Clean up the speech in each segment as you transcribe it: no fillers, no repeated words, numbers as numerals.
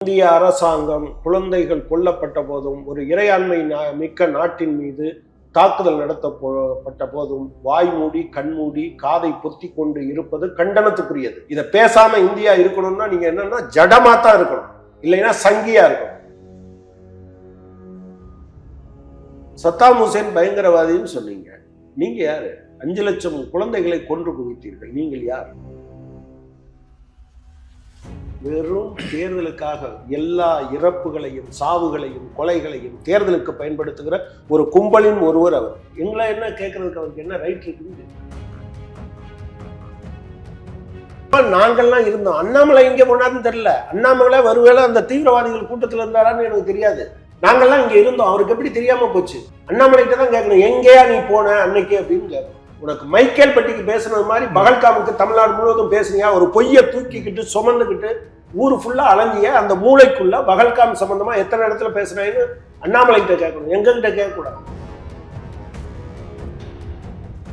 இந்திய அரசாங்கம் குழந்தைகள் கொல்லப்பட்ட போதும் ஒரு இறையாண்மை மிக்க நாட்டின் மீது தாக்குதல் நடத்தப்பட்ட போதும் வாய் மூடி கண்மூடி காதை பொத்தி கொண்டு இருப்பது கண்டனத்துக்குரியது. இதை பேசாம இந்தியா இருக்கணும்னா நீங்க என்னன்னா ஜடமா தான் இருக்கணும், இல்லைன்னா சங்கியா இருக்கணும். சத்தாம் ஹுசேன் பயங்கரவாதின்னு சொன்னீங்க. நீங்க யாரு? 5 லட்சம் குழந்தைகளை கொன்று குவித்தீர்கள். நீங்கள் யார்? வெறும் தேர்தலுக்காக எல்லா இறப்புகளையும் சாவுகளையும் கொலைகளையும் தேர்தலுக்கு பயன்படுத்துகிற ஒரு கும்பலின் ஒருவர் அவர். எங்களை என்ன கேட்கறதுக்கு அவருக்கு என்ன ரைட் இருக்குது? நாங்கள்லாம் இருந்தோம். அண்ணாமலை இங்க போனாருன்னு தெரியல. அண்ணாமலை ஒருவேளை அந்த தீவிரவாதிகள் கூட்டத்தில் இருந்தாரான்னு எனக்கு தெரியாது. நாங்கள்லாம் இங்க இருந்தோம். அவருக்கு எப்படி தெரியாம போச்சு? அண்ணாமலைகிட்ட தான் கேட்கணும், எங்கேயா நீ போன அன்னைக்கு அப்படின்னு கேட்கணும். உனக்கு மைக்கேல் பட்டிக்கு பேசுனது மாதிரி பகல்காமுக்கு தமிழ்நாடு முழுவதும் பேசுனியா? ஒரு பொய்யை தூக்கிக்கிட்டு சுமந்துக்கிட்டு ஊரு ஃபுல்லா அலைஞ்சிய அந்த மூளைக்குள்ள பகல்காம் சம்பந்தமா எத்தனை இடத்துல பேசுறேன்னு அண்ணாமலை கிட்ட கேட்கணும், எங்க கிட்ட கேட்கக்கூடாது.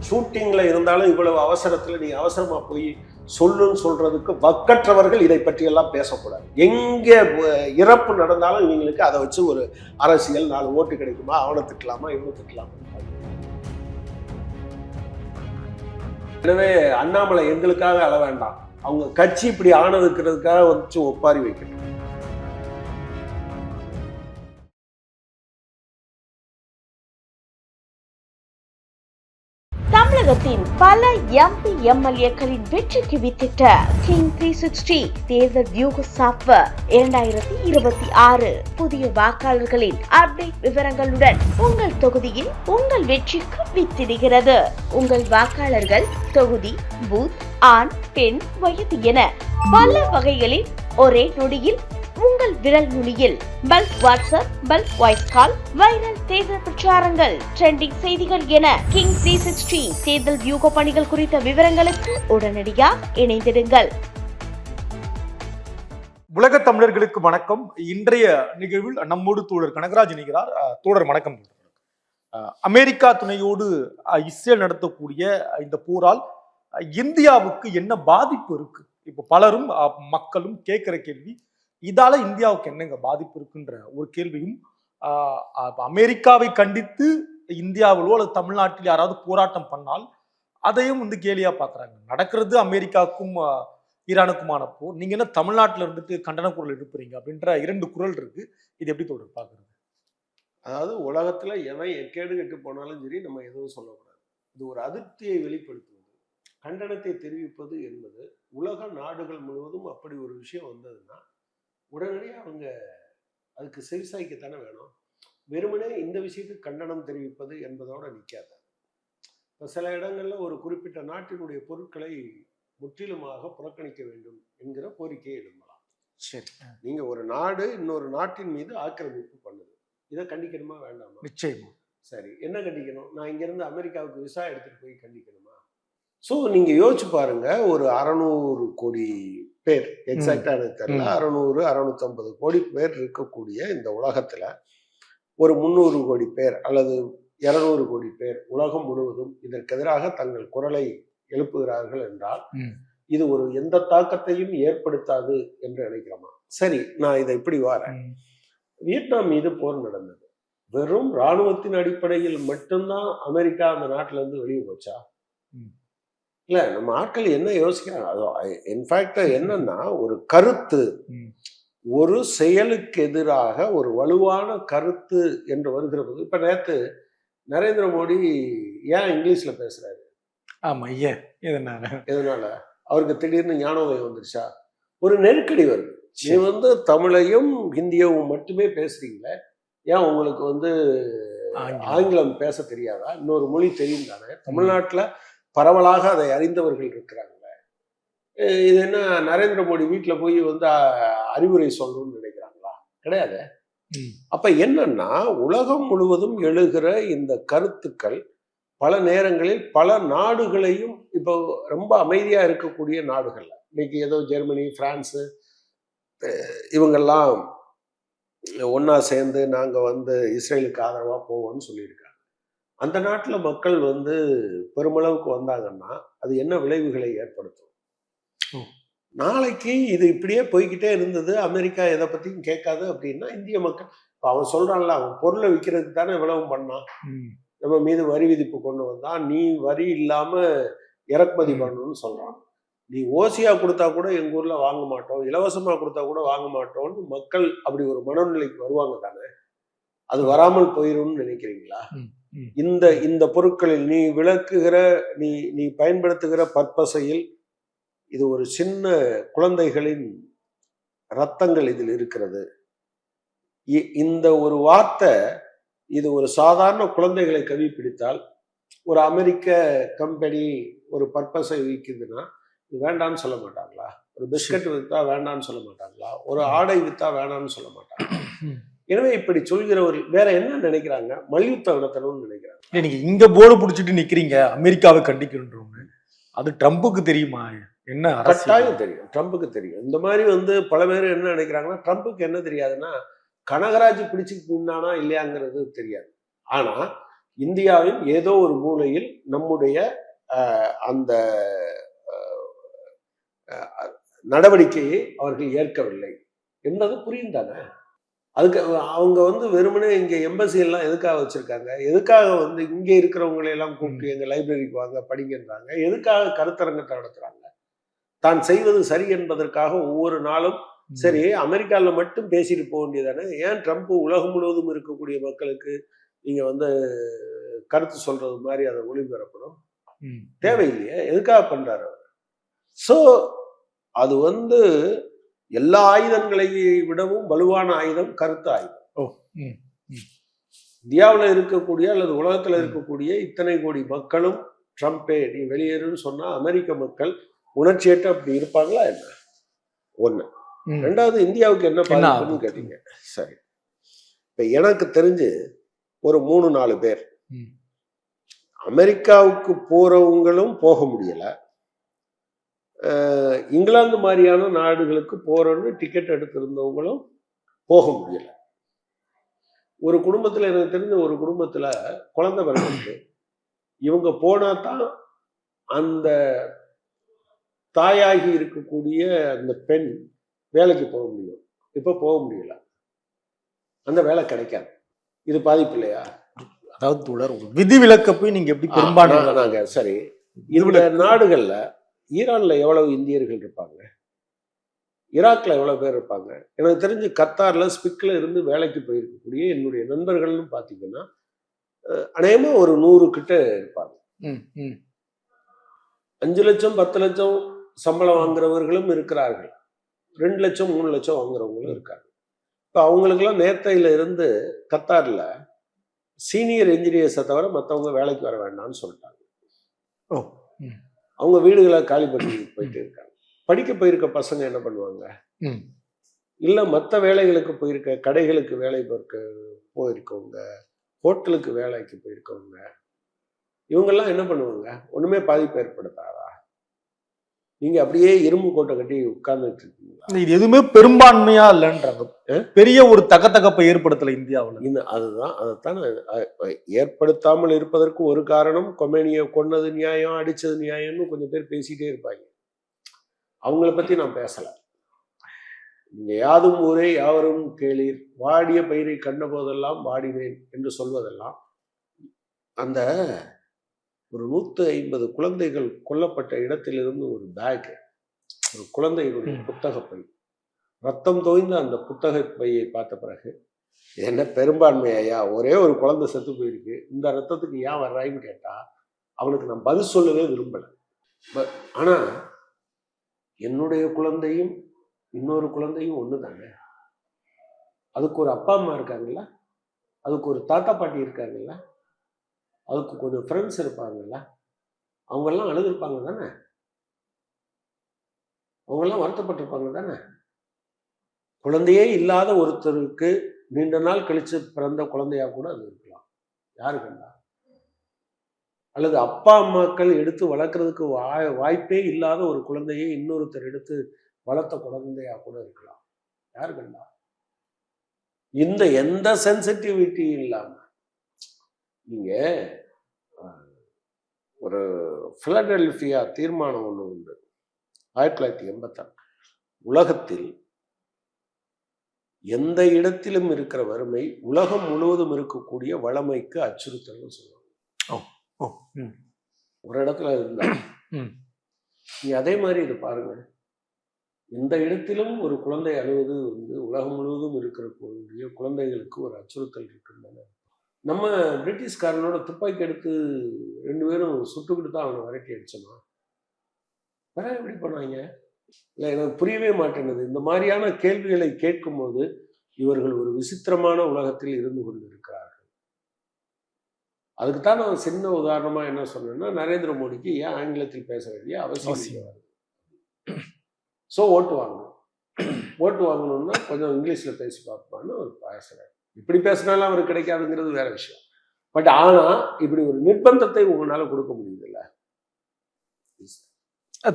ஷூட்டிங்ல இருந்தாலும் இவ்வளவு அவசரத்துல நீ அவசரமா போய் சொல்லுன்னு சொல்றதுக்கு வக்கற்றவர்கள் இதை பற்றி எல்லாம் பேசக்கூடாது. எங்க இறப்பு நடந்தாலும் இவங்களுக்கு அதை வச்சு ஒரு அரசியல் 4 ஓட்டு கிடைக்குமா, அவனை திட்டலாமா இவனை திட்டலாமா. எனவே அண்ணாமலை எங்களுக்காக அழ வேண்டாம். அவங்க கட்சி இப்படி ஆனதுக்கிறதுக்காக வச்சு ஒப்பாரி வைக்கணும். தமிழகத்தின் பல எம்பி எம்எல்ஏக்களின் வெற்றிக்கு வித்திட்ட கிங் 360 தேர்தல் வியூக சாப்ட்வேர் 2026 புதிய வாக்காளர்களின் அப்டேட் விவரங்களுடன் உங்கள் தொகுதியில் உங்கள் வெற்றிக்கு வித்திடுகிறது. உங்கள் வாக்காளர்கள் தொகுதி, பூத், ஆண், பெண், வயது என பல வகைகளில் ஒரே நொடியில் உங்கள் விரல் நுனியில் bulk WhatsApp, bulk voice call, viral தேர்தல் பிரச்சாரங்கள், ட்ரெண்டிங் செய்திகள் என கிங் 360 தேர்தல் வியூக பணிகள் குறித்த விவரங்களுக்கு உடனடியாக இணைந்திடுங்கள். உலக தமிழர்களுக்கு வணக்கம். இன்றைய நிகழ்வில் நம்மோடு தோழர் கனகராஜ் இணைகிறார். தோழர் வணக்கம். அமெரிக்கா துணையோடு இஸ்ரேல் நடத்தக்கூடிய இந்த போரால் இந்தியாவுக்கு என்ன பாதிப்பு இருக்கு? இப்ப பலரும் மக்களும் கேட்கிற கேள்வி, இதால இந்தியாவுக்கு என்னங்க பாதிப்பு இருக்குன்ற ஒரு கேள்வியும், அமெரிக்காவை கண்டித்து இந்தியாவிலோ அல்லது தமிழ்நாட்டில் யாராவது போராட்டம் பண்ணால் அதையும் கேலியா பாக்குறாங்க. நடக்கிறது அமெரிக்காவுக்கும் ஈரானுக்குமான போர், நீங்க என்ன தமிழ்நாட்டில் இருந்துட்டு கண்டன குரல் எழுப்புறீங்க அப்படின்ற 2 குரல் இருக்கு. இது எப்படி தொடர் பாக்குறது? அதாவது உலகத்துல எவன் எக்கேடு கெட்டு போனாலும் சரி, நம்ம எதுவும் சொல்லக்கூடாது. இது ஒரு அதிருப்தியை வெளிப்படுத்துவது, கண்டனத்தை தெரிவிப்பது என்பது உலக நாடுகள் முழுவதும் அப்படி ஒரு விஷயம் வந்ததுன்னா உடனடியாக அவங்க அதுக்கு செவிசாய்க்கத்தானே வேணும். வெறுமனே இந்த விஷயத்துக்கு கண்டனம் தெரிவிப்பது என்பதோட நிற்காது. இப்போ சில இடங்கள்ல ஒரு குறிப்பிட்ட நாட்டினுடைய பொருட்களை முற்றிலுமாக புறக்கணிக்க வேண்டும் என்கிற கோரிக்கையை எழுப்பலாம். சரி, நீங்க ஒரு நாடு இன்னொரு நாட்டின் மீது ஆக்கிரமிப்பு பண்ணுது, இதை கண்டிக்கணுமா வேண்டாமா? நிச்சயமா. சரி, என்ன கண்டிக்கணும்? நான் இங்கிருந்து அமெரிக்காவுக்கு விசா எடுத்துட்டு போய் கண்டிக்கணுமா? ஸோ நீங்க யோசிச்சு பாருங்க, ஒரு 600 கோடி பேர், எக்ஸாக்டா எனக்கு தெரியல, 600 650 கோடி பேர் இருக்கக்கூடிய இந்த உலகத்துல ஒரு 300 கோடி பேர் அல்லது 200 கோடி பேர் உலகம் முழுவதும் இதற்கு எதிராக தங்கள் குரலை எழுப்புகிறார்கள் என்றால் இது ஒரு எந்த தாக்கத்தையும் ஏற்படுத்தாது என்று நினைக்கிறோமா? சரி, நான் இதை இப்படி வாரேன். வியட்நாம் மீது போர் நடந்தது. வெறும் இராணுவத்தின் அடிப்படையில் மட்டும்தான் அமெரிக்கா அந்த நாட்டுல இருந்து வெளியே போச்சா? இல்ல, நம்ம ஆட்கள் என்ன யோசிக்கிறாங்க, அது இன்ஃபேக்ட் என்னன்னா, ஒரு கருத்து, ஒரு செயலுக்கு எதிராக ஒரு வலுவான கருத்து என்று வருகிற போது, இப்ப நேத்து நரேந்திர மோடி ஏன் இங்கிலீஷ்ல பேசுறாரு? ஆமா, ஏன்? எதனால? அவருக்கு திடீர்னு ஞானோதயம் வந்துருச்சா? ஒரு நெருக்கடி வருது. நீ தமிழையும் ஹிந்தியவும் மட்டுமே பேசுறீங்களே, ஏன் உங்களுக்கு ஆங்கிலம் பேச தெரியாதா? இன்னொரு மொழி தெரியும் தானே? தமிழ்நாட்டுல பரவலாக அதை அறிந்தவர்கள் இருக்கிறாங்களே. இது என்ன நரேந்திர மோடி வீட்டுல போய் அறிவுரை சொல்லணும்னு நினைக்கிறாங்களா? கிடையாது. அப்ப என்னன்னா, உலகம் முழுவதும் எழுகிற இந்த கருத்துக்கள் பல நேரங்களில் பல நாடுகளையும், இப்போ ரொம்ப அமைதியா இருக்கக்கூடிய நாடுகள்ல இன்னைக்கு ஏதோ ஜெர்மனி, பிரான்ஸ் இவங்கெல்லாம் ஒன்னா சேர்ந்து நாங்க இஸ்ரேலுக்கு ஆதரவா போவோம்னு சொல்லியிருக்காங்க. அந்த நாட்டுல மக்கள் பெருமளவுக்கு வந்தாங்கன்னா அது என்ன விளைவுகளை ஏற்படுத்தும்? நாளைக்கு இது இப்படியே போய்கிட்டே இருந்தது, அமெரிக்கா எதை பத்தியும் கேட்காது அப்படின்னா இந்திய மக்கள் இப்ப அவன் சொல்றான்ல, அவன் பொருளை விற்கிறதுக்கு தானே இவ்வளவு பண்ணான், நம்ம மீது வரி விதிப்பு கொண்டு வந்தான், நீ வரி இல்லாம இறக்குமதி பண்ணணும்னு சொல்றான். நீ ஓசியா கொடுத்தா கூட எங்க ஊர்ல வாங்க மாட்டோம், இலவசமா கொடுத்தா கூட வாங்க மாட்டோம்னு மக்கள் அப்படி ஒரு மனநிலைக்கு வருவாங்க தானே. அது வராமல் போயிரும்னு நினைக்கிறீங்களா? இந்த இந்த பொருட்களில் நீ விளக்குகிற நீ நீ பயன்படுத்துகிற பற்பசையில் இது ஒரு சின்ன குழந்தைகளின் ரத்தங்கள் இதில் இருக்கிறது. இந்த ஒரு வார்த்தை இது ஒரு சாதாரண குழந்தைகளை கவி பிடித்தால், ஒரு அமெரிக்க கம்பெனி ஒரு பற்பசை விற்குதுன்னா இது வேண்டான்னு சொல்ல மாட்டாங்களா? ஒரு பிஸ்கட் வித்தா வேண்டான்னு சொல்ல மாட்டாங்களா? ஒரு ஆடை வித்தா வேண்டான்னு சொல்ல மாட்டாங்களா? எனவே இப்படி சொல்கிறவர் வேற என்ன நினைக்கிறாங்க? மல்யுத்த நடத்தணும்னு நினைக்கிறாங்க. நீங்க இங்க போர்டு பிடிச்சிட்டு நிக்கிறீங்க அமெரிக்காவை கண்டிக்கணும்னு, அது ட்ரம்புக்கு தெரியுமா? என்ன கட்டாயம் தெரியும், ட்ரம்புக்கு தெரியும். இந்த மாதிரி பல பேர் என்ன நினைக்கிறாங்கன்னா, ட்ரம்புக்கு என்ன தெரியாதுன்னா கனகராஜ் பிடிச்சு நின்னானா இல்லையாங்கிறது தெரியாது. ஆனா இந்தியாவின் ஏதோ ஒரு மூலையில் நம்முடைய அந்த நடவடிக்கையை அவர்கள் ஏற்கவில்லை என்பது புரியும் தானே. அதுக்கு அவங்க வெறுமனே இங்க எம்பசி எல்லாம் எதுக்காக வச்சிருக்காங்க? எதுக்காக இங்க இருக்கிறவங்களை எல்லாம் கூப்பிட்டு எங்க லைப்ரரிக்கு வாங்க படிங்கன்றாங்க? எதுக்காக கருத்தரங்கத்தை நடத்துறாங்க? தான் செய்வது சரி என்பதற்காக ஒவ்வொரு நாளும் சரி அமெரிக்கால மட்டும் பேசிட்டு போக வேண்டியதானே? ஏன் ட்ரம்ப் உலகம் முழுவதும் இருக்கக்கூடிய மக்களுக்கு நீங்க கருத்து சொல்றது மாதிரி அதை ஒளிபரப்பணும்? தேவையில்லையே. எதுக்காக பண்றாரு அவர்? சோ அது எல்லா ஆயுதங்களை விடவும் வலுவான ஆயுதம் கருத்து ஆயுதம். இந்தியாவில் இருக்கக்கூடிய அல்லது உலகத்துல இருக்கக்கூடிய இத்தனை கோடி மக்களும் ட்ரம்பே நீ வெளியேறுன்னு சொன்னா அமெரிக்க மக்கள் உணர்ச்சியற்ற அப்படி இருப்பாங்களா என்ன? ஒண்ணு. ரெண்டாவது, இந்தியாவுக்கு என்ன பாதிப்புன்னு கேட்டீங்க. சரி, இப்ப எனக்கு தெரிஞ்சு ஒரு 3-4 பேர் அமெரிக்காவுக்கு போறவங்களும் போக முடியல, இங்கிலாந்து மாதிரியான நாடுகளுக்கு போறோன்னு டிக்கெட் எடுத்திருந்தவங்களும் போக முடியல. ஒரு குடும்பத்துல எனக்கு தெரிஞ்ச ஒரு குடும்பத்துல குழந்தை பிறகு இவங்க போனா தான் அந்த தாயாகி இருக்கக்கூடிய அந்த பெண் வேலைக்கு போக முடியும். இப்ப போக முடியல, அந்த வேலை கிடைக்காது. இது பாதிப்பு இல்லையா? அதாவது தொடர் விதிவிலக்க போய் நீங்க எப்படி பெரும்பாலான சரி, இந்த நாடுகள்ல ஈரான்ல எவ்வளவு இந்தியர்கள் இருப்பாங்க? ஈராக்ல எவ்வளவு பேர் இருப்பாங்க? எனக்கு தெரிஞ்சு கத்தார்ல ஸ்பிக்ல இருந்து வேலைக்கு போயிருக்கக்கூடிய என்னுடைய நண்பர்கள்னு பாத்தீங்கன்னா அநேகமா ஒரு 100 கிட்ட இருப்பாங்க. 5 லட்சம் 10 லட்சம் சம்பளம் வாங்குறவர்களும் இருக்கிறார்கள், 2 லட்சம் 3 லட்சம் வாங்குறவங்களும் இருக்காங்க. இப்போ அவங்களுக்கெல்லாம் நேரத்தையில இருந்து கத்தார்ல சீனியர் என்ஜினியர்ஸை தவிர மற்றவங்க வேலைக்கு வர வேண்டாம்னு சொல்லிட்டாங்க. அவங்க வீடுகளை காலி பண்ணி போயிட்டு இருக்காங்க. படிக்க போயிருக்க பசங்க என்ன பண்ணுவாங்க? இல்ல மற்ற வேலைகளுக்கு போயிருக்க, கடைகளுக்கு வேலை போயிருக்கவங்க, ஹோட்டலுக்கு வேலைக்கு போயிருக்கவங்க, இவங்கெல்லாம் என்ன பண்ணுவாங்க? ஒண்ணுமே பாதிப்பு ஏற்படுத்தாதா? நீங்க அப்படியே இரும்பு கோட்டை கட்டி உட்கார்ந்துட்டு இருக்கீங்களா? இது எதுவுமே பெரும்பான்மையா இல்லைன்றாங்க. பெரிய ஒரு தகத்தகப்பை ஏற்படுத்தல இந்தியாவில். அதுதான் அதைத்தான் ஏற்படுத்தாமல் இருப்பதற்கு ஒரு காரணம், கொமேனியை கொன்னது நியாயம், அடிச்சது நியாயம்னு கொஞ்சம் பேர் பேசிட்டே இருப்பாங்க. அவங்கள பத்தி நான் பேசல. நீங்க யாதும் ஊரே யாவரும் கேளீர், வாடிய பயிரை கண்ட போதெல்லாம் வாடினேன் என்று சொல்வதெல்லாம் அந்த ஒரு 150 குழந்தைகள் கொல்லப்பட்ட இடத்திலிருந்து ஒரு பேக், ஒரு குழந்தைகளுடைய புத்தக பை, ரத்தம் தோய்ந்த அந்த புத்தக பையை பார்த்த பிறகு என்ன பெரும்பான்மை ஐயா, ஒரே ஒரு குழந்தை செத்து போயிருக்கு, இந்த ரத்தத்துக்கு ஏன் வர்றாயின்னு கேட்டா அவனுக்கு நான் பதில் சொல்லவே விரும்பல. ஆனா என்னுடைய குழந்தையும் இன்னொரு குழந்தையும் ஒண்ணு தானே. அதுக்கு ஒரு அப்பா அம்மா இருக்காங்கல்ல, அதுக்கு ஒரு தாத்தா பாட்டி இருக்காங்கல்ல, அதுக்கு கொஞ்சம் ஃப்ரெண்ட்ஸ் இருப்பாங்கல்ல, அவங்கெல்லாம் அழுதுருப்பாங்க தானே, அவங்கெல்லாம் வருத்தப்பட்டிருப்பாங்க தானே. குழந்தையே இல்லாத ஒருத்தருக்கு நீண்ட நாள் கழிச்சு பிறந்த குழந்தையா கூட அது இருக்கலாம், யாரு கண்டா? அல்லது அப்பா அம்மாக்கள் எடுத்து வளர்க்கறதுக்கு வாய்ப்பே இல்லாத ஒரு குழந்தையை இன்னொருத்தர் எடுத்து வளர்த்த குழந்தையா கூட இருக்கலாம், யாரு கண்டா? இந்த எந்த சென்சிட்டிவிட்டியும் இல்லாம நீங்க ஒரு பிலடெல்பியா தீர்மானம் ஒண்ணு உண்டு 1986. உலகத்தில் எந்த இடத்திலும் இருக்கிற வறுமை உலகம் முழுவதும் இருக்கக்கூடிய வளமைக்கு அச்சுறுத்தல்னு சொல்லுவாங்க. ஒரு இடத்துல இருந்தா நீ அதே மாதிரி இது பாருங்க, எந்த இடத்திலும் ஒரு குழந்தை அழுவது உலகம் முழுவதும் இருக்கக்கூடிய குழந்தைகளுக்கு ஒரு அச்சுறுத்தல் இருக்குன்னு நம்ம பிரிட்டிஷ்காரனோட துப்பாக்கி எடுத்து 2 பேரும் சுட்டுக்கிட்டு தான் அவனை விரட்டி அடிச்சோமா? வேற எப்படி பண்ணாங்க? இல்லை, எனக்கு புரியவே மாட்டேங்குது. இந்த மாதிரியான கேள்விகளை கேட்கும்போது இவர்கள் ஒரு விசித்திரமான உலகத்தில் இருந்து கொண்டு இருக்கிறார்கள். அதுக்குத்தான் நான் சின்ன உதாரணமா என்ன சொன்னேன்னா, நரேந்திர மோடிக்கு ஏன் ஆங்கிலத்தில் பேச வேண்டிய அவசியம் வருது. ஸோ ஓட்டு வாங்கணும்னா கொஞ்சம் இங்கிலீஷ்ல பேசி பார்ப்பான்னு அவர் பேசுறாரு. இப்படி பேசினாலும் அவருக்கு கிடைக்காதுங்கிறது வேற விஷயம். பட் ஆனா இப்படி ஒரு நிர்பந்தத்தை உங்களால கொடுக்க முடியுதுல்ல.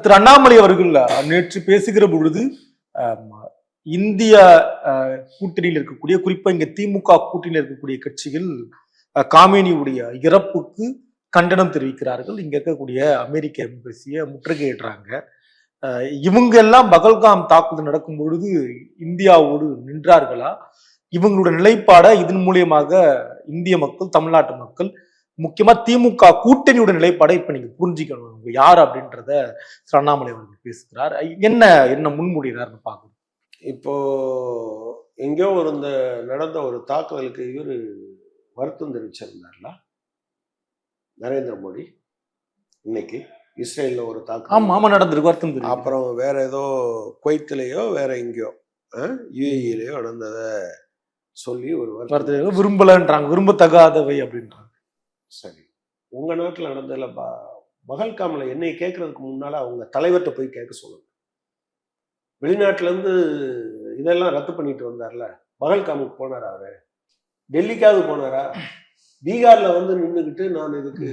திரு அண்ணாமலை அவர்கள் நேற்று பேசுகிற பொழுது இந்திய கூட்டணியில் இருக்கக்கூடிய, குறிப்பா இங்க திமுக கூட்டணியில் இருக்கக்கூடிய கட்சிகள் காமேனியுடைய இறப்புக்கு கண்டனம் தெரிவிக்கிறார்கள். இங்க இருக்கக்கூடிய அமெரிக்க எம்பசியை முற்றுகையிடுறாங்க. இவங்க எல்லாம் பகல்காம் தாக்குதல் நடக்கும் பொழுது இந்தியாவோடு நின்றார்களா? இவங்களோட நிலைப்பாட இதன் மூலியமாக இந்திய மக்கள், தமிழ்நாட்டு மக்கள், முக்கியமா திமுக கூட்டணியோட நிலைப்பாடை இப்ப நீங்க புரிஞ்சுக்கணும். இவங்க யார் அப்படின்றத அண்ணாமலை அவர்கள் பேசுகிறார். என்ன முன்மொழிகிறார்னு பார்க்கணும். இப்போ எங்கேயோ நடந்த ஒரு தாக்குதலுக்கு இவர் வருத்தம் தெரிவிச்சிருந்தார்ல நரேந்திர மோடி. இன்னைக்கு இஸ்ரேல்ல ஒரு தாக்குதல் நடந்திருக்கு, வருத்தம் தெரியும். அப்புறம் வேற ஏதோ குவைத்திலேயோ வேற எங்கேயோ யுஏஇலேயோ நடந்ததை சொல்லி ஒரு விரும்பலன்றாங்க, விரும்பத்தகாதவை அப்படின்றாங்க. சரி, உங்க நாட்டில் நடந்ததுல பகல்காம்ல என்னை கேட்கறதுக்கு முன்னால அவங்க தலைவர்கிட்ட போய் கேட்க சொல்லுங்க. வெளிநாட்டுல இருந்து இதெல்லாம் ரத்து பண்ணிட்டு வந்தார்ல, பகல்காமுக்கு போனாரா? அவரு டெல்லிக்காவது போனாரா? பீகார்ல நின்றுகிட்டு நான் இதுக்கு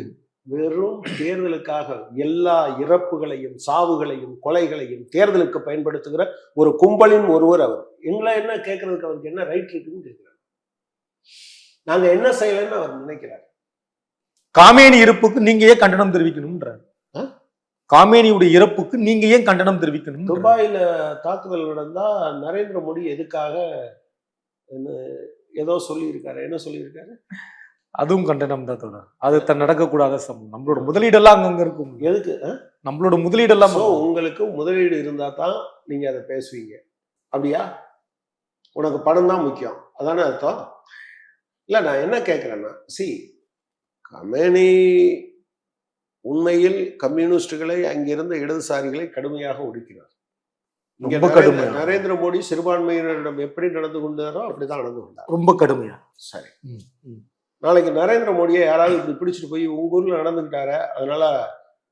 வெறும் தேர்தலுக்காக எல்லா இறப்புகளையும் சாவுகளையும் கொலைகளையும் தேர்தலுக்கு பயன்படுத்துகிற ஒரு கும்பலின் ஒருவர் அவர். எங்களை என்ன கேட்கறதுக்கு அவருக்கு என்ன ரைட் இருக்குன்னு கேட்கிறார். நாங்க என்ன செய்யலன்னு அவர் நினைக்கிறார். காமேனி இறப்புக்கு நீங்க ஏன் கண்டனம் தெரிவிக்கணும்ன்றார். காமேனியுடைய இறப்புக்கு நீங்க ஏன் கண்டனம் தெரிவிக்கணும்? துபாயில தாக்குதல் நடந்தா நரேந்திர மோடி எதுக்காக ஏதோ சொல்லியிருக்காரு. என்ன சொல்லியிருக்காரு? அதுவும் கண்டனம் தான் தொடர். அது நடக்கக்கூடாத சம்பவம். நம்மளோட முதலீடெல்லாம் அங்க இருக்கும். எதுக்கு? நம்மளோட முதலீடெல்லாம். உங்களுக்கு முதலீடு இருந்தா தான் நீங்க அதை பேசுவீங்க. அப்படியா? உனக்கு பணம் தான் முக்கியம், அதானே அர்த்தம்? இல்ல, நான் என்ன கேட்கிறேன்னா, கமேனி உண்மையில் கம்யூனிஸ்டுகளை, அங்கிருந்த இடதுசாரிகளை கடுமையாக ஒடுக்கினார். நரேந்திர மோடி சிறுபான்மையினரிடம் எப்படி நடந்து கொண்டாரோ அப்படிதான் நடந்து கொண்டார், ரொம்ப கடுமையா. சரி, நாளைக்கு நரேந்திர மோடியை யாராவது இப்படி பிடிச்சிட்டு போய் உங்க ஊர்ல நடந்துக்கிட்டார, அதனால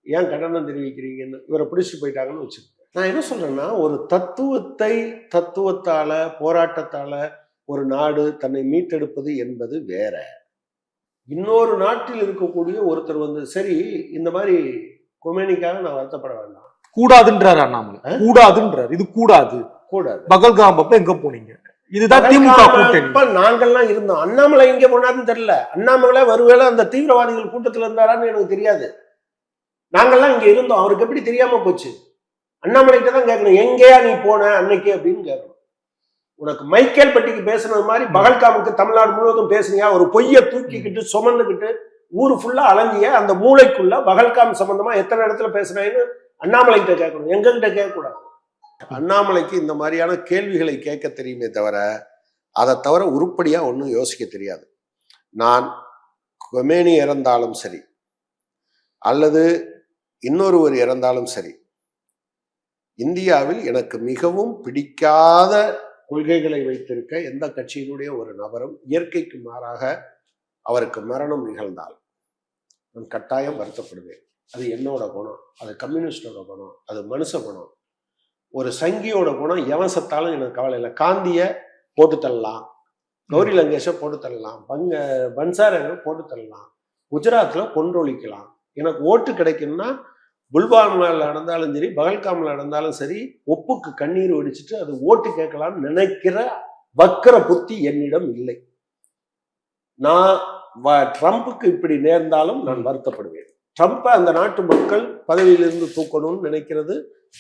ஏன் கண்டனம் தெரிவிக்கிறீங்கன்னு இவரை பிடிச்சிட்டு போயிட்டாங்கன்னு வச்சுக்கோங்க. நான் என்ன சொல்றேன்னா, ஒரு தத்துவத்தால போராட்டத்தால ஒரு நாடு தன்னை மீட்டெடுப்பது என்பது வேற. இன்னொரு நாட்டில் இருக்கக்கூடிய ஒருத்தர் சரி இந்த மாதிரி கொமேனிக்காக நான் வருத்தப்பட வேண்டாம் கூடாதுன்றார் அண்ணாமலை. கூடாதுன்றார். இது கூடாது. பகல்காம் அப்ப எங்க போனீங்க? இதுதான் திமுக கூட்டணி. நாங்கள்லாம் இருந்தோம். அண்ணாமலை எங்க போனாருன்னு தெரியல. அண்ணாமலை ஒருவேளை அந்த தீவிரவாதிகள் கூட்டத்தில் இருந்தாரான்னு எனக்கு தெரியாது. நாங்கள்லாம் இங்க இருந்தோம். அவருக்கு எப்படி தெரியாம போச்சு? அண்ணாமலைகிட்ட தான் கேட்கணும், எங்கேயா நீ போன அன்னைக்கு அப்படின்னு கேட்கணும். உனக்கு மைக்கேல் பட்டிக்கு பேசுனது மாதிரி பகல்காமுக்கு தமிழ்நாடு முழுவதும் பேசுனியா? ஒரு பொய்யை தூக்கிக்கிட்டு சுமந்துக்கிட்டு ஊரு ஃபுல்லா அலைஞ்சிய அந்த மூளைக்குள்ள பகல்காம் சம்பந்தமா எத்தனை இடத்துல பேசுனேன்னு அண்ணாமலை கிட்ட கேட்கணும், எங்ககிட்ட கேட்கக்கூடாது. அண்ணாமலைக்கு இந்த மாதிரியான கேள்விகளை கேட்க தெரியுமே தவிர, அதை தவிர உருப்படியா ஒன்றும் யோசிக்க தெரியாது. நான் கொமேனி இறந்தாலும் சரி, அல்லது இன்னொருவர் இறந்தாலும் சரி, இந்தியாவில் எனக்கு மிகவும் பிடிக்காத கொள்கைகளை வைத்திருக்க எந்த கட்சியினுடைய ஒரு நபரும் இயற்கைக்கு மாறாக அவருக்கு மரணம் நிகழ்ந்தால் நான் கட்டாயம் வருத்தப்படுவேன். அது என்னோட குணம், அது கம்யூனிஸ்டோட குணம், அது மனுஷ குணம். ஒரு சங்கியோட குணம் எவன் சத்தாலும் எனக்கு கவலை இல்லை. காந்திய போட்டு தள்ளலாம், கௌரி லங்கேஷை போட்டு தள்ளலாம், பன்சாரை போட்டு தள்ளலாம், குஜராத்ல கொன்றொழிக்கலாம். எனக்கு ஓட்டு கிடைக்கும்னா புல்வாமால நடந்தாலும் சரி, பகல்காம்ல நடந்தாலும் சரி, ஒப்புக்கு கண்ணீர் வெடிச்சிட்டு அது ஓட்டு கேட்கலாம்னு நினைக்கிற வக்கர புத்தி என்னிடம் இல்லை. நான் ட்ரம்புக்கு இப்படி நேர்ந்தாலும் நான் வருத்தப்படுவேன். ட்ரம்ப்பை அந்த நாட்டு மக்கள் பதவியிலிருந்து தூக்கணும்னு நினைக்கிறது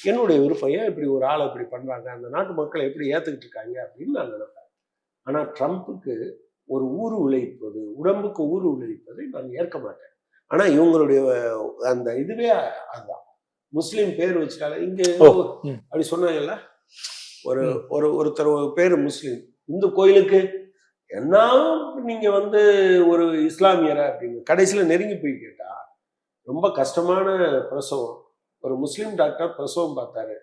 என்னுடைய விருப்பம். ஏன் இப்படி ஒரு ஆளை இப்படி பண்றாங்க, அந்த நாட்டு மக்களை எப்படி ஏத்துக்கிட்டு இருக்காங்க அப்படின்னு நான் நினைப்பேன். ஆனா ட்ரம்ப்புக்கு ஒரு ஊறு விளைவிப்பது, உடம்புக்கு ஊறு விளைவிப்பதை நான் ஏற்க மாட்டேன். ஆனா இவங்களுடைய அந்த இதுவே அதுதான். முஸ்லீம் பேர் வச்சுட்டால இங்க அப்படி சொன்னாங்கல்ல, ஒரு ஒரு ஒருத்தர் பேர் முஸ்லீம், இந்து கோயிலுக்கு என்ன நீங்க வந்து ஒரு இஸ்லாமியரை அப்படின்னு கடைசியில நெருங்கி போய் கேட்டா ரொம்ப கஷ்டமான பிரசவம். ஒரு முஸ்லீம் டாக்டர் பிரசவம் பார்த்தாரு,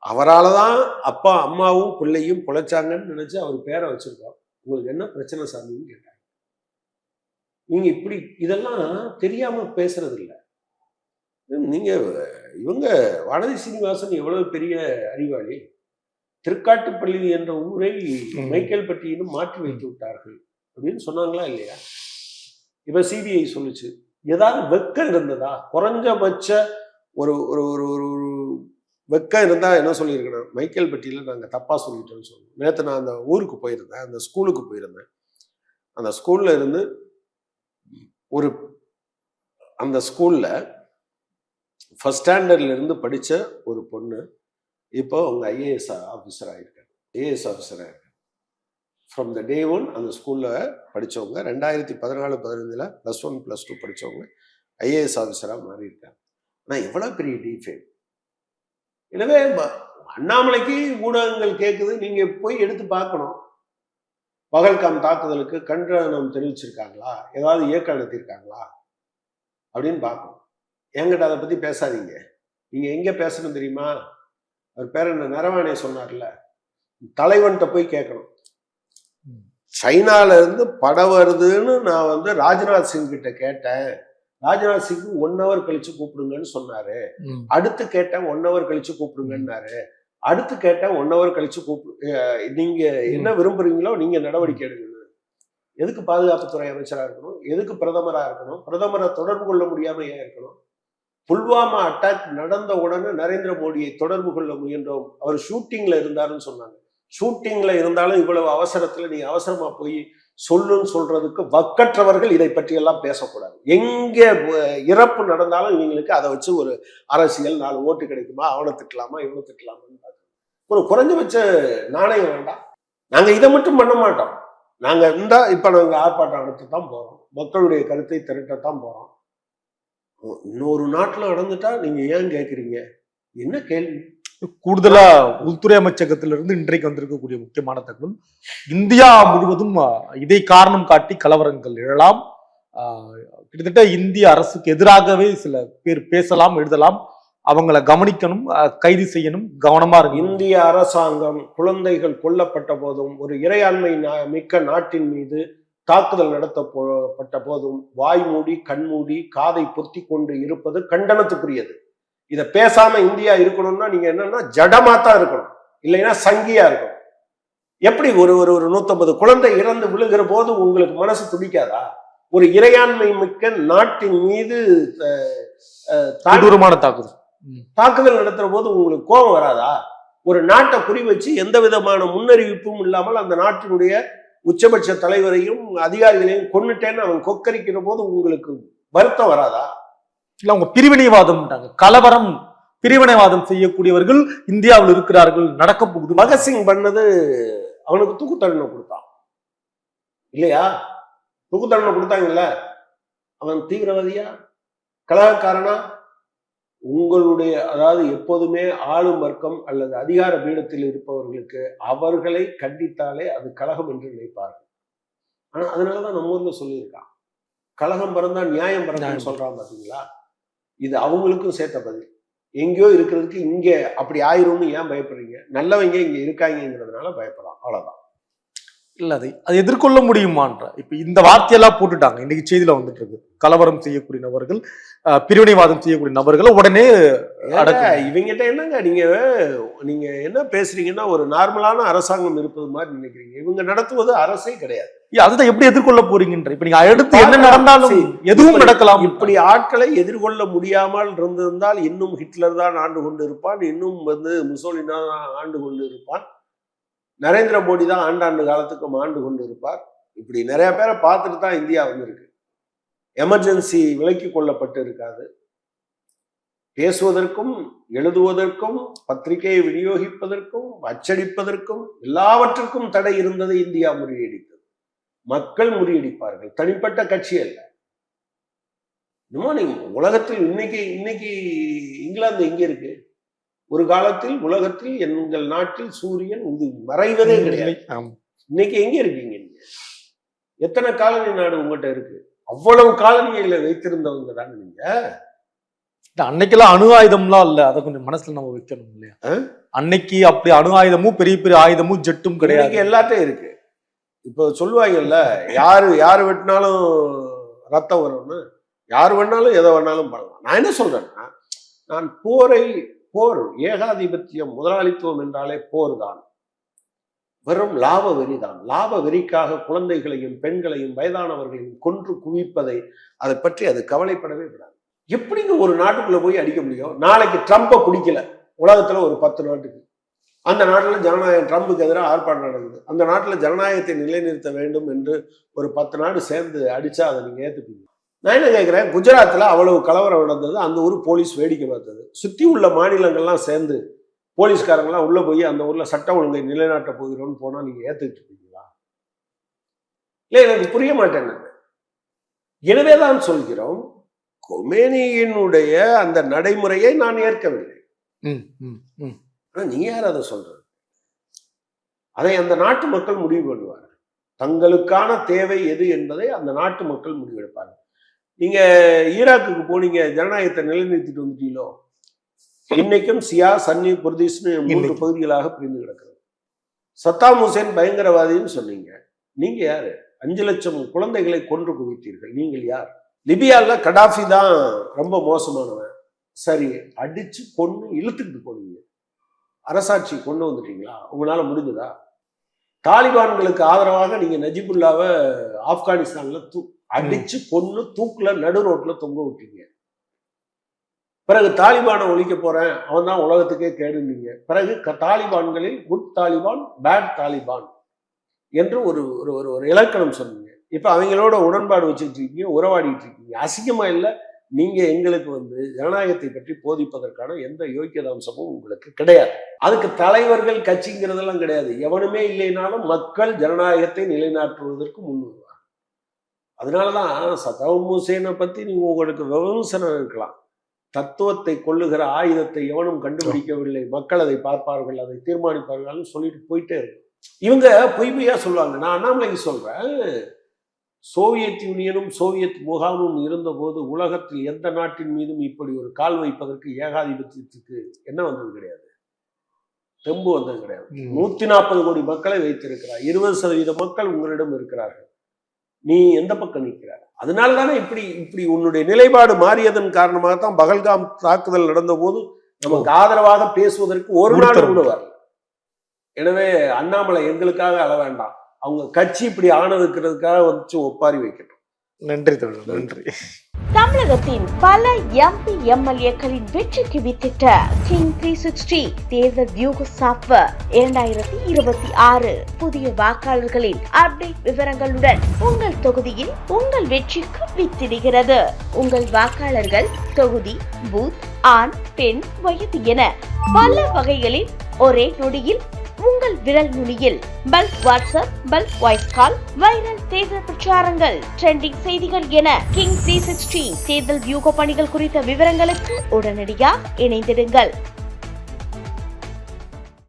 அவரால் தான் அப்பா அம்மாவும் பிள்ளையும் பிழைச்சாங்கன்னு நினைச்சு அவர் பேரை வச்சிருக்கோம், உங்களுக்கு என்ன பிரச்சனை சாமின்னு கேட்டாங்க. நீங்க இப்படி இதெல்லாம் தெரியாம பேசுறது இல்லை. நீங்க இவங்க வானதி சீனிவாசன் எவ்வளவு பெரிய அறிவாளி, திருக்காட்டுப்பள்ளி என்ற ஊரை மைக்கேல்பட்டியிலும் மாற்றி வைத்து விட்டார்கள் அப்படின்னு சொன்னாங்களா இல்லையா? இப்ப சிபிஐ சொல்லுச்சு, ஏதாவது வெக்கம் இருந்ததா, குறைஞ்சபட்ச ஒரு ஒரு ஒரு ஒரு வெக்கம் இருந்தா என்ன சொல்லியிருக்கணும், மைக்கேல்பட்டியில நாங்க தப்பா சொல்லிட்டோம்னு சொல்லணும். நேற்று நான் அந்த ஊருக்கு போயிருந்தேன், அந்த ஸ்கூலுக்கு போயிருந்தேன். அந்த ஸ்கூல்ல இருந்து ஒரு அந்த ஸ்கூல்ல ஃபர்ஸ்ட் ஸ்டாண்டர்ட்ல இருந்து படிச்ச ஒரு பொண்ணு இப்போ அவங்க ஐஏஎஸ் ஆஃபீஸர் ஆயிருக்காங்க. ஐஏஎஸ் ஆஃபீஸர் ஆயிருக்காங்க. ஃப்ரம் த டே ஒன் அந்த ஸ்கூல்ல படிச்சவங்க 2014-15 +1 +2 படிச்சவங்க ஐஏஎஸ் ஆஃபீஸரா மாறி இருக்காங்க. ஆனா எவ்வளவு பெரிய டீஃபேம். எனவே அண்ணாமலைக்கு ஊடகங்கள் கேட்குது, நீங்க போய் எடுத்து பார்க்கணும். பகல்காம் தாக்குதலுக்கு கண்டனம் தெரிவிச்சிருக்காங்களா, ஏதாவது இயக்கம் நடத்தியிருக்காங்களா அப்படின்னு பார்க்கணும். என்கிட்ட அதை பத்தி பேசாதீங்க. நீங்க எங்க பேசணும் தெரியுமா? அவர் பேர் என்ன, நரவானே சொன்னார்ல, தலைவன்கிட்ட போய் கேட்கணும். சைனால இருந்து படம் வருதுன்னு நான் வந்து ராஜ்நாத் சிங் கிட்ட கேட்டேன், ராஜ்நாத் சிங் 1 hour கழிச்சு கூப்பிடுங்கன்னு சொன்னாரு. அடுத்து கேட்டேன் 1 hour கழிச்சு கூப்பிடுங்கன்னாரு. அடுத்து கேட்டேன் 1 hour கழிச்சு நீங்க என்ன விரும்புறீங்களோ நீங்க நடவடிக்கை எடுக்கணும். எதுக்கு பாதுகாப்புத்துறை அமைச்சரா இருக்கணும், எதுக்கு பிரதமரா இருக்கணும், பிரதமரை தொடர்பு கொள்ள முடியாம ஏன் இருக்கணும்? புல்வாமா அட்டாக் நடந்த உடனே நரேந்திர மோடியை தொடர்பு கொள்ள முயன்றோம், அவர் ஷூட்டிங்ல இருந்தாருன்னு சொன்னாங்க. ஷூட்டிங்ல இருந்தாலும் இவ்வளவு அவசரத்துல நீ அவசரமா போய் சொல்லுன்னு சொல்றதுக்கு வக்கற்றவர்கள் இதை பற்றி எல்லாம் பேசக்கூடாது. எங்க இறப்பு நடந்தாலும் இவங்களுக்கு அதை வச்சு ஒரு அரசியல் 4 ஓட்டு கிடைக்குமா, அவனை திட்டலாமா இவனை திட்டலாமான்னு ஒரு குறைஞ்சபட்ச நாணயம் வேண்டாம். நாங்க இதை மட்டும் பண்ண மாட்டோம். நாங்க இப்ப நாங்க ஆர்ப்பாட்டம் நடத்தத்தான் போறோம், மக்களுடைய கருத்தை திரட்டத்தான் போறோம். இன்னொரு நாட்டுல நடந்துட்டா நீங்க ஏன் கேக்குறீங்க, என்ன கேள்வி? கூடுதலா உள்துறை அமைச்சகத்திலிருந்து இன்றைக்கு வந்திருக்கக்கூடிய முக்கியமான தகவல், இந்தியா முழுவதும் இதை காரணம் காட்டி கலவரங்கள் எழலாம், கிட்டத்தட்ட இந்திய அரசுக்கு எதிராகவே சில பேர் பேசலாம், எழுதலாம், அவங்கள கவனிக்கணும், கைது செய்யணும், கவனமா இருக்கு. இந்திய அரசாங்கம் குழந்தைகள் கொல்லப்பட்ட போதும், ஒரு இறையாண்மை மிக்க நாட்டின் மீது தாக்குதல் நடத்தப்பட்ட போதும் வாய் மூடி கண்மூடி காதை பொத்தி கொண்டு இருப்பது கண்டனத்துக்குரியது. இதை பேசாம இந்தியா இருக்கணும்னா நீங்க என்னன்னா ஜடமா தான் இருக்கணும், இல்லைன்னா சங்கியா இருக்கணும். எப்படி ஒரு ஒரு ஒரு 150 குழந்தை இறந்து விழுகிற போது உங்களுக்கு மனசு துடிக்காதா? ஒரு இறையாண்மை மிக்க நாட்டின் மீது தாக்குதல் நடத்துற போது உங்களுக்கு கோபம் வராதா? ஒரு நாட்டை குறி வச்சு எந்த விதமான முன்னறிவிப்பும் இல்லாமல் அந்த நாட்டினுடைய உச்சபட்ச தலைவரையும் அதிகாரிகளையும் கொன்னுட்டேன்னு அவன் கொக்கரிக்கிற போது உங்களுக்கு வருத்தம் வராதா? இல்ல அவங்க பிரிவினைவாதம், கலவரம் பிரிவினைவாதம் செய்யக்கூடியவர்கள் இந்தியாவில் இருக்கிறார்கள், நடக்க போகுது. பகத்சிங் பண்ணது அவனுக்கு தூக்கு தண்டனை கொடுத்தான் இல்லையா? தூக்கு தண்டனை கொடுத்தாங்கல்ல, அவன் தீவிரவாதியா கலகக்காரனா? உங்களுடைய அதாவது எப்போதுமே ஆளும் வர்க்கம் அல்லது அதிகார பீடத்தில் இருப்பவர்களுக்கு அவர்களை கண்டித்தாலே அது கலகம் என்று நினைப்பார்கள். ஆனா அதனாலதான் நம்ம ஊர்ல சொல்லியிருக்கான், கலகம் பிறந்தா நியாயம் பிறந்தான்னு சொல்றான் பாத்தீங்களா? இது அவங்களுக்கும் சேர்த்த பதில். எங்கேயோ இருக்கிறதுக்கு இங்க அப்படி ஆயிரும்னு ஏன் பயப்படுறீங்க? நல்லவங்க இங்க இருக்காங்கிறதுனால பயப்படலாம், அவ்வளவுதான். இல்ல அது எதிர்கொள்ள முடியுமான்ற இப்ப இந்த வார்த்தையெல்லாம் போட்டுட்டாங்க. இன்னைக்கு செய்தியில வந்துட்டு இருக்கு, கலவரம் செய்யக்கூடிய நபர்கள், பிரிவினைவாதம் செய்யக்கூடிய நபர்களை உடனே இவங்கிட்ட என்னங்க நீங்க என்ன பேசுறீங்கன்னா ஒரு நார்மலான அரசாங்கம் இருப்பது மாதிரி நினைக்கிறீங்க. இவங்க நடத்துவது அரசே கிடையாது. அதுதான் எப்படி எதிர்கொள்ள போறீங்கன்ற. இப்ப நீங்க அடுத்து என்ன நடந்தாலும் எதுவும் நடக்கலாம். இப்படி ஆட்களை எதிர்கொள்ள முடியாமல் இருந்திருந்தால் இன்னும் ஹிட்லர் தான் ஆண்டு கொண்டு இருப்பான், இன்னும் முசோலினி தான் ஆண்டு கொண்டு இருப்பான், நரேந்திர மோடி தான் ஆண்டாண்டு காலத்துக்கும் ஆண்டு கொண்டு இருப்பார். இப்படி நிறைய பேரை பார்த்துட்டு தான் இந்தியா வந்திருக்கு. எமர்ஜென்சி விலக்கிக் கொள்ளப்பட்டு இருக்காது. பேசுவதற்கும் எழுதுவதற்கும் பத்திரிகையை விநியோகிப்பதற்கும் அச்சடிப்பதற்கும் எல்லாவற்றுக்கும் தடை இருந்ததை இந்தியா முறியடித்தது. மக்கள் முறியடிப்பார்கள், தனிப்பட்ட கட்சி அல்ல. உலகத்தில் இன்னைக்கு இங்கிலாந்து எங்க இருக்கு? ஒரு காலத்தில் உலகத்தில் எங்கள் நாட்டில் சூரியன் மறைவதே கிடையாது. இன்னைக்கு எங்க இருக்கீங்க? நீங்க எத்தனை காலனி நாடு உங்ககிட்ட இருக்கு? அவ்வளவு காலனிகளை வைத்திருந்தவங்க தானே நீங்க. அன்னைக்கெல்லாம் அணு ஆயுதம்லாம் இல்ல, அதை கொஞ்சம் மனசுல நம்ம வைக்கணும் இல்லையா? அன்னைக்கு அப்படி அணு ஆயுதமும் பெரிய பெரிய ஆயுதமும் ஜெட்டும் கிடையாது, எல்லாத்தையும் இருக்கு. இப்போ சொல்லுவாங்கல்ல, யாரு வெட்டினாலும் ரத்தம் வரும்னு, யாரு வேணாலும் எதை வேணாலும் பண்ணலாம். நான் என்ன சொல்றேன்னா, நான் போர் ஏகாதிபத்தியம் முதலாளித்துவம் என்றாலே போர் தான், வெறும் லாப வெறி தான். லாப வெறிக்காக குழந்தைகளையும் பெண்களையும் வயதானவர்களையும் கொன்று குவிப்பதை அதை பற்றி அது கவலைப்படவே விடாது. எப்படிங்க ஒரு நாட்டுக்குள்ள போய் அடிக்க முடியும்? நாளைக்கு ட்ரம்பை பிடிக்கல உலகத்துல ஒரு 10 நாட்டுக்கு, அந்த நாட்டுல ஜனநாயகம், ட்ரம்புக்கு எதிராக ஆர்ப்பாட்டம் நடக்குது, அந்த நாட்டுல ஜனநாயகத்தை நிலைநிறுத்த வேண்டும் என்று ஒரு 10 நாடு சேர்ந்து அடிச்சா அதை நீங்க ஏத்துப்பீங்க? நான் என்ன கேட்கிறேன், குஜராத்தில் அவ்வளவு கலவரம் நடந்தது, அந்த ஊர் போலீஸ் வேடிக்கை பார்த்தது, சுற்றி உள்ள மாநிலங்கள்லாம் சேர்ந்து போலீஸ்காரங்களாம் உள்ள போய் அந்த ஊர்ல சட்ட ஒழுங்கை நிலைநாட்ட போகிறோம்னு போனா நீங்க ஏத்துக்கிட்டு இருப்பீங்களா? இல்லை, எனக்கு புரிய மாட்டேன். எனவேதான் சொல்கிறோம், கொமேனியினுடைய அந்த நடைமுறையை நான் ஏற்கவில்லை. நீ யார் அதை சொல்றது? அதை அந்த நாட்டு மக்கள் முடிவு பண்ணுவார்கள். தங்களுக்கான தேவை எது என்பதை அந்த நாட்டு மக்கள் முடிவெடுப்பார்கள். நீங்க ஈராக்குக்கு போனீங்க, ஜனநாயகத்தை நிலைநிறுத்திட்டு வந்துட்டீங்களோ? இன்னைக்கும் சியா, சன்னி, குர்திஷ்னு 3 பகுதிகளாக பிரிந்து கிடக்கிறது. சத்தாம் ஹுசேன் பயங்கரவாதின்னு சொன்னீங்க, நீங்க யாரு? 5 லட்சம் குழந்தைகளை கொன்று குவித்தீர்கள், நீங்கள் யார்? லிபியாவில் கடாஃபி தான் ரொம்ப மோசமானவன், சரி, அடிச்சு கொண்டு இழுத்துக்கிட்டு போனீங்க, அரசாட்சி கொண்டு வந்துட்டீங்களா? உங்களால முடிஞ்சதா? தாலிபான்களுக்கு ஆதரவாக நீங்க நஜிபுல்லாவை ஆப்கானிஸ்தான்ல அடிச்சு கொன்னு தூக்குல நடு ரோட்ல தொங்க விட்டீங்க. பிறகு தாலிபானை ஒழிக்க போறேன், அவன் தான் உலகத்துக்கே கேடுனீங்க. பிறகு தாலிபான்களில் குட் தாலிபான், பேட் தாலிபான் என்று ஒரு ஒரு இலக்கணம் சொன்னீங்க. இப்ப அவங்களோட உடன்பாடு வச்சுட்டு இருக்கீங்க, உறவாடிட்டு இருக்கீங்க. அசிங்கமா இல்லை? நீங்க எங்களுக்கு ஜனநாயகத்தை பற்றி போதிப்பதற்கான எந்த யோக்கியதாம்சமும் உங்களுக்கு கிடையாது. அதுக்கு தலைவர்கள் கட்சிங்கிறதெல்லாம் கிடையாது. எவனுமே இல்லைனாலும் மக்கள் ஜனநாயகத்தை நிலைநாட்டுவதற்கு முன்வருவாங்க. அதனாலதான் சதாம் ஹுசேனை பத்தி நீங்க உங்களுக்கு விமர்சனம் இருக்கலாம். தத்துவத்தை கொள்ளுகிற ஆயுதத்தை எவனும் கண்டுபிடிக்கவில்லை, மக்கள் அதை பார்ப்பார்கள், அதை தீர்மானிப்பார்கள் சொல்லிட்டு போயிட்டே இருக்கும். இவங்க பொய்மையா சொல்லுவாங்க. நான் அண்ணாமலைக்கு சொல்றேன், சோவியத் யூனியனும் சோவியத் முகாமும் இருந்தபோது உலகத்தில் எந்த நாட்டின் மீதும் இப்படி ஒரு கால் வைப்பதற்கு ஏகாதிபத்தியத்துக்கு என்ன வந்தது கிடையாது, தெம்பு வந்தது கிடையாது. 140 கோடி மக்களை வைத்திருக்கிறார், 20% மக்கள் உங்களிடம் இருக்கிறார்கள், நீ எந்த பக்கம் நிற்கிறார்? அதனாலதானே இப்படி உன்னுடைய நிலைப்பாடு மாறியதன் காரணமாகத்தான் பகல்காம் தாக்குதல் நடந்த போது நமக்கு ஆதரவாக பேசுவதற்கு ஒரு நாடு கூட வரல. எனவே அண்ணாமலை எங்களுக்காக அழ வேண்டாம், அவங்க கட்சி இப்படி ஆனதுக்கிறதுக்காக வந்து ஒப்பாரி வைக்கட்டும். நன்றி தோழர், நன்றி. தமிழகத்தின் பல எம்பி எம்எல்ஏக்களின் வெற்றிக்கு வித்திட்ட கிங் 360 தேர்தல் வியூக சாப்ட்வேர் 2026 புதிய வாக்காளர்களின் அப்டேட் விவரங்களுடன் உங்கள் தொகுதியில் உங்கள் வெற்றிக்கு வித்திடுகிறது. உங்கள் வாக்காளர்கள் தொகுதி, பூத், ஆண், பெண், வயது என பல வகைகளில் ஒரே நொடியில் உங்கள் விரல் நுனியில் bulk WhatsApp, bulk voice call, viral தேர்தல் பிரச்சாரங்கள், ட்ரெண்டிங் செய்திகள் என கிங் 360 தேர்தல் வியூக பணிகள் குறித்த விவரங்களுக்கு உடனடியாக இணைந்திடுங்கள்.